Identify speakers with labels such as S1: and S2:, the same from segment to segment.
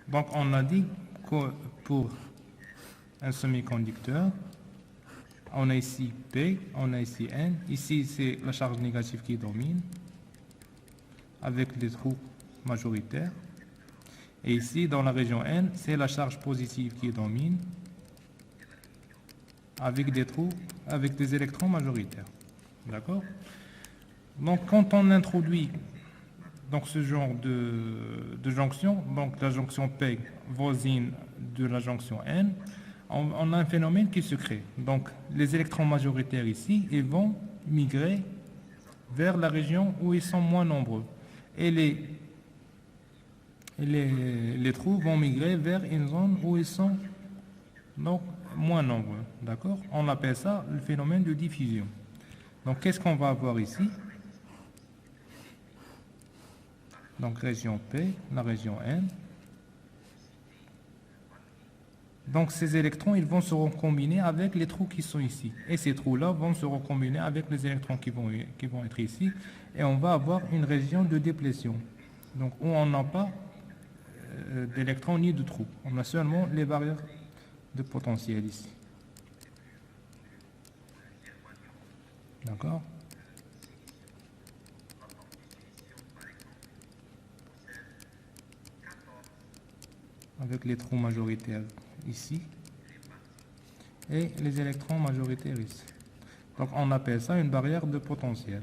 S1: Donc, on a dit que pour un semi-conducteur, on a ici P, on a ici N. Ici, c'est la charge négative qui domine, avec les trous majoritaires. Et ici, dans la région N, c'est la charge positive qui domine, avec des trous, avec des électrons majoritaires. D'accord? Donc, quand on introduit donc, ce genre de jonction, donc la jonction P voisine de la jonction N, on a un phénomène qui se crée. Donc, les électrons majoritaires ici, ils vont migrer vers la région où ils sont moins nombreux. Et les trous vont migrer vers une zone où ils sont donc, moins nombreux. D'accord? On appelle ça le phénomène de diffusion. Donc, qu'est-ce qu'on va avoir ici? Donc, région P, la région N. Donc, ces électrons, ils vont se recombiner avec les trous qui sont ici. Et ces trous-là vont se recombiner avec les électrons qui vont être ici. Et on va avoir une région de déplétion. Donc, où on n'a pas d'électrons ni de trous. On a seulement les barrières de potentiel ici. D'accord? Avec les trous majoritaires ici et les électrons majoritaires ici. Donc on appelle ça une barrière de potentiel.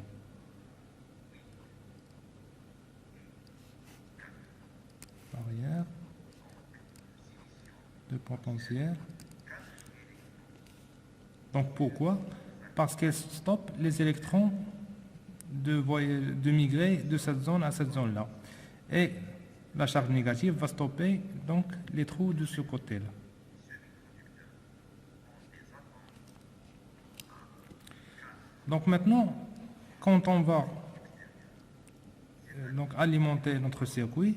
S1: Barrière de potentiel. Donc pourquoi? Parce qu'elle stoppe les électrons de migrer de cette zone à cette zone-là. Et la charge négative va stopper donc les trous de ce côté-là. Donc maintenant, quand on va donc alimenter notre circuit,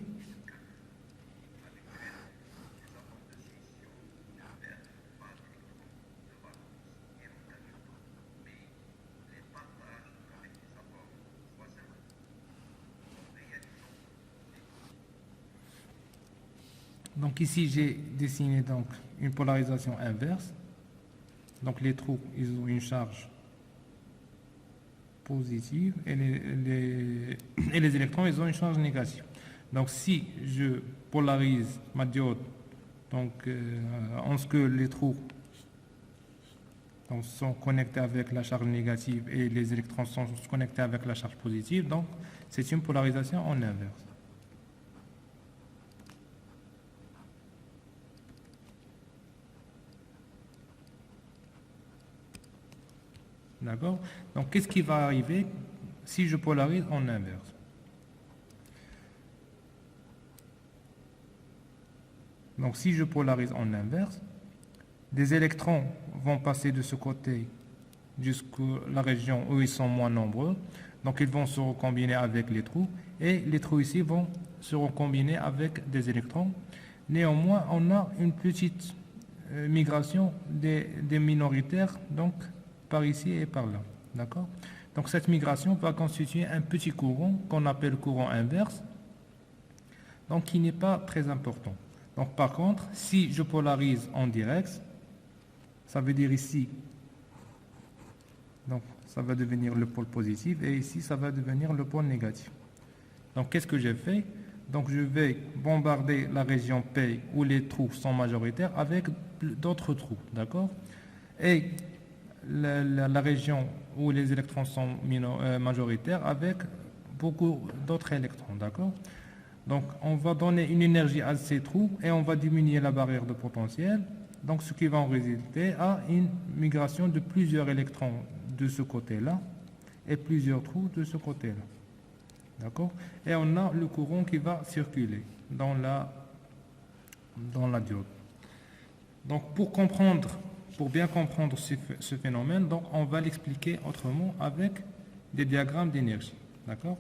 S1: donc ici j'ai dessiné donc une polarisation inverse. Donc les trous, ils ont une charge positive et les électrons, ils ont une charge négative. Donc si je polarise ma diode donc, en ce que les trous donc, sont connectés avec la charge négative et les électrons sont connectés avec la charge positive, donc c'est une polarisation en inverse. D'accord? Donc, qu'est-ce qui va arriver si je polarise en inverse? Donc, si je polarise en inverse, des électrons vont passer de ce côté jusqu'à la région où ils sont moins nombreux. Donc, ils vont se recombiner avec les trous. Et les trous ici vont se recombiner avec des électrons. Néanmoins, on a une petite migration des minoritaires, donc par ici et par là. D'accord? Donc cette migration va constituer un petit courant qu'on appelle courant inverse, donc qui n'est pas très important. Donc par contre, si je polarise en direct, ça veut dire ici, donc ça va devenir le pôle positif et ici ça va devenir le pôle négatif. Donc qu'est-ce que j'ai fait? Donc je vais bombarder la région P où les trous sont majoritaires avec d'autres trous, d'accord? Et la région où les électrons sont majoritaires avec beaucoup d'autres électrons, d'accord? Donc, on va donner une énergie à ces trous et on va diminuer la barrière de potentiel, donc ce qui va en résulter à une migration de plusieurs électrons de ce côté-là et plusieurs trous de ce côté-là, d'accord? Et on a le courant qui va circuler dans la diode. Donc, pour bien comprendre ce phénomène, donc on va l'expliquer autrement avec des diagrammes d'énergie. D'accord?